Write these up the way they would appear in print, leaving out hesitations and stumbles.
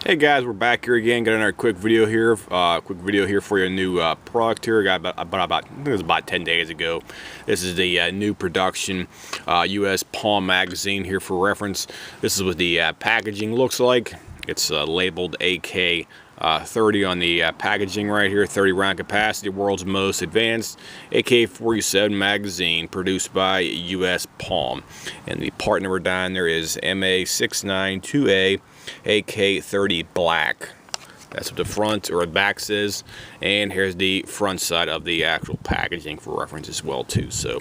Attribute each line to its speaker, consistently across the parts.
Speaker 1: Hey guys, we're back here again. Got another quick video here. For your new product here. Got about I think it was about 10 days ago. This is the new production U.S. Palm magazine here for reference. This is what the packaging looks like. It's labeled AK30 on the packaging right here. 30 round capacity, world's most advanced AK47 magazine, produced by U.S. Palm. And the part number down there is MA692A AK30 Black. That's what the front or the back says. And here's the front side of the actual packaging for reference as well too. So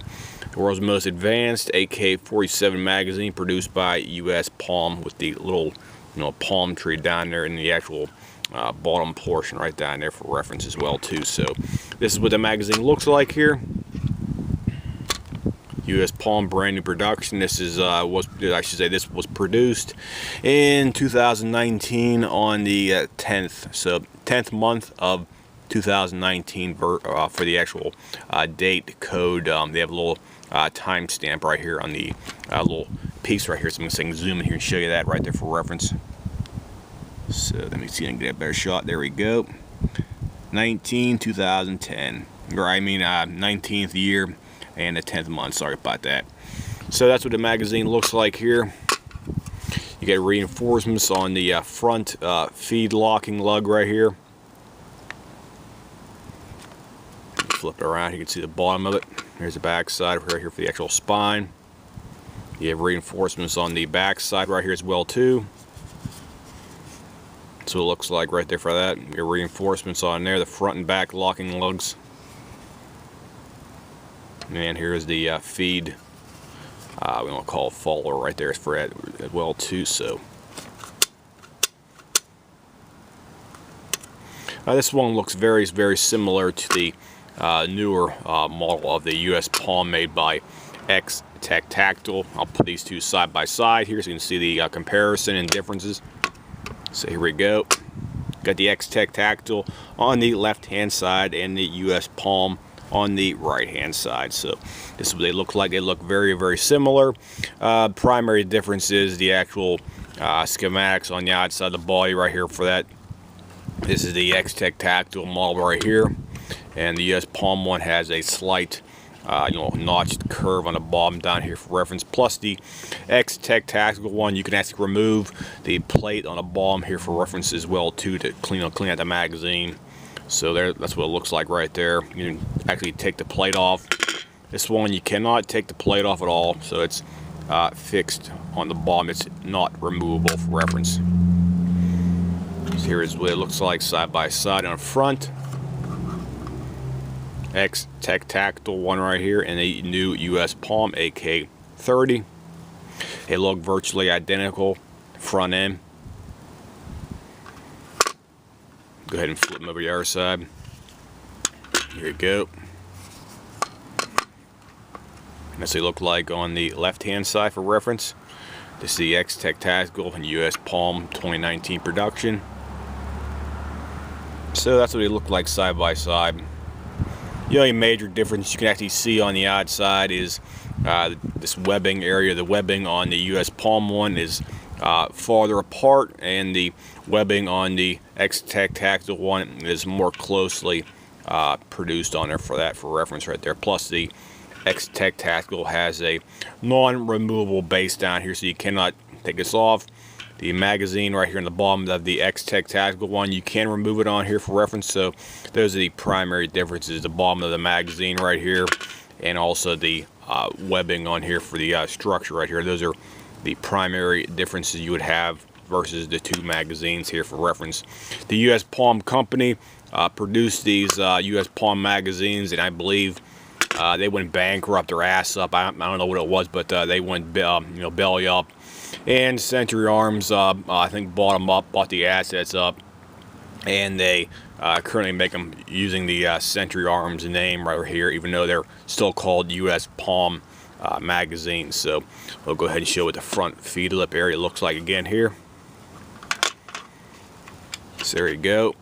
Speaker 1: the world's most advanced AK47 magazine, produced by U.S. Palm, with the little palm tree down there in the actual bottom portion right down there for reference as well too. So this is what the magazine looks like here. U.S. Palm brand new production. This is this was produced in 2019 on the 10th, so 10th month of 2019 for the actual date code. They have a little timestamp right here on the little piece right here. So I'm going to zoom in here and show you that right there for reference. So let me see if I can get a better shot. There we go. 2010, or I mean 19th year and the 10th month. Sorry about that. So that's what the magazine looks like here. You get reinforcements on the front feed locking lug right here. Flip it around, you can see the bottom of it. Here's the back side right here for the actual spine. You have reinforcements on the back side right here as well too. So it looks like right there for that. You get reinforcements on there, the front and back locking lugs. And here's the feed, we want to call it follower right there for it as well too. So this one looks very similar to the newer model of the U.S. Palm made by xtech Tactile. I'll put these two side by side here so you can see the comparison and differences. So here we go. Got the xtech Tactile on the left hand side and the U.S. Palm on the right hand side. So this is what they look like. They look very similar. Primary difference is the actual schematics on the outside of the body right here for that. This is the xtech Tactile model right here, and the U.S. Palm one has a slight notched curve on the bottom down here for reference. Plus the xtech Tactile one, you can actually remove the plate on the bottom here for reference as well too, to clean out the magazine. So that's what it looks like right there. You can actually take the plate off. This one you cannot take the plate off at all, so it's fixed on the bottom. It's not removable for reference. So here is what it looks like side by side on the front. xtech Tactile one right here, and a new U.S. Palm AK30. They look virtually identical front end. Go ahead and flip them over the other side. Here you go. That's what they look like on the left hand side for reference. This is the xtech Tactile and U.S. Palm 2019 production. So that's what they look like side by side. The only major difference you can actually see on the outside is this webbing area. The webbing on the U.S. Palm one is farther apart, and the webbing on the xtech Tactile one is more closely produced on there for reference right there. Plus the xtech Tactile has a non-removable base down here, so you cannot take this off. The magazine right here in the bottom of the xtech Tactile one, you can remove it on here for reference. So those are the primary differences: the bottom of the magazine right here, and also the webbing on here for the structure right here. Those are the primary differences you would have versus the two magazines here for reference. The U.S. Palm company produced these U.S. Palm magazines, and I believe they went bankrupt or ass up. I don't know what it was, but they went belly up. And Century Arms, I think, bought the assets up, and they currently make them using the Century Arms name right here, even though they're still called U.S. Palm magazine. So we'll go ahead and show what the front feed lip area looks like again here. So there you go.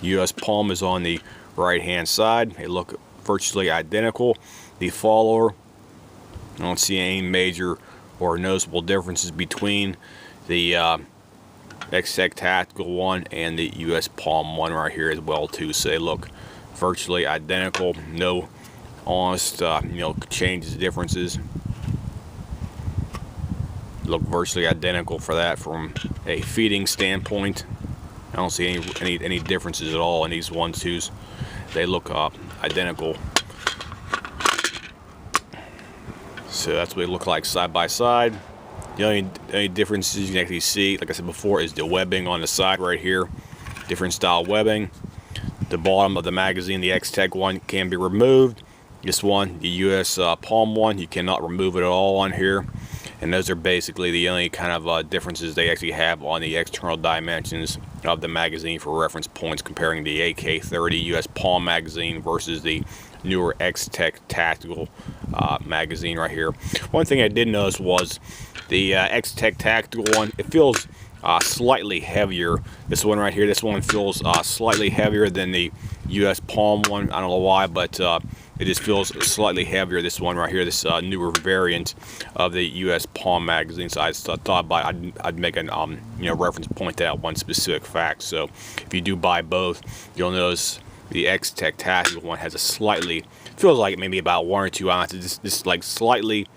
Speaker 1: U.S. Palm is on the right hand side. They look virtually identical. The follower, I don't see any major or noticeable differences between the xtech tactical one and the US Palm one right here as well too. So they look virtually identical. No honest changes, differences. Look virtually identical for that from a feeding standpoint. I don't see any differences at all in these 1-2s. They look identical. So that's what they look like side by side. The only differences you can actually see, like I said before, is the webbing on the side right here. Different style webbing. The bottom of the magazine, the xtech one, can be removed. This one, the US Palm one, you cannot remove it at all on here. And those are basically the only kind of differences they actually have on the external dimensions of the magazine for reference points, comparing the AK30 US Palm magazine versus the newer xtech tactical magazine right here. One thing I did notice was the xtech tactical one, it feels slightly heavier. This one right here, this one feels slightly heavier than the US Palm one. I don't know why, but it just feels slightly heavier, this one right here, this newer variant of the US Palm magazine. So I thought I'd make an reference point to that one specific fact. So if you do buy both, you'll notice the xtech tactical one has a slightly, feels like maybe about 1 or 2 ounces, just like slightly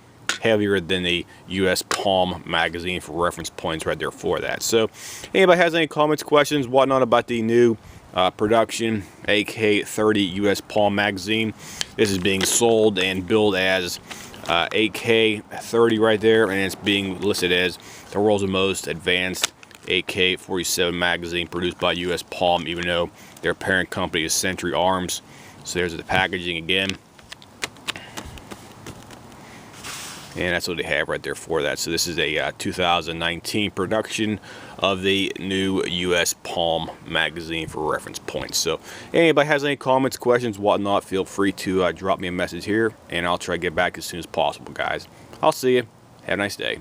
Speaker 1: heavier than the US Palm magazine for reference points right there for that. So anybody has any comments, questions, whatnot about the new production AK30 US Palm magazine, this is being sold and billed as AK30 right there, and it's being listed as the world's most advanced AK-47 magazine produced by US Palm, even though their parent company is Century Arms. So there's the packaging again, and that's what they have right there for that. So this is a 2019 production of the new US Palm magazine for reference points. So anybody has any comments, questions, whatnot, feel free to drop me a message here, and I'll try to get back as soon as possible, guys. I'll see you. Have a nice day.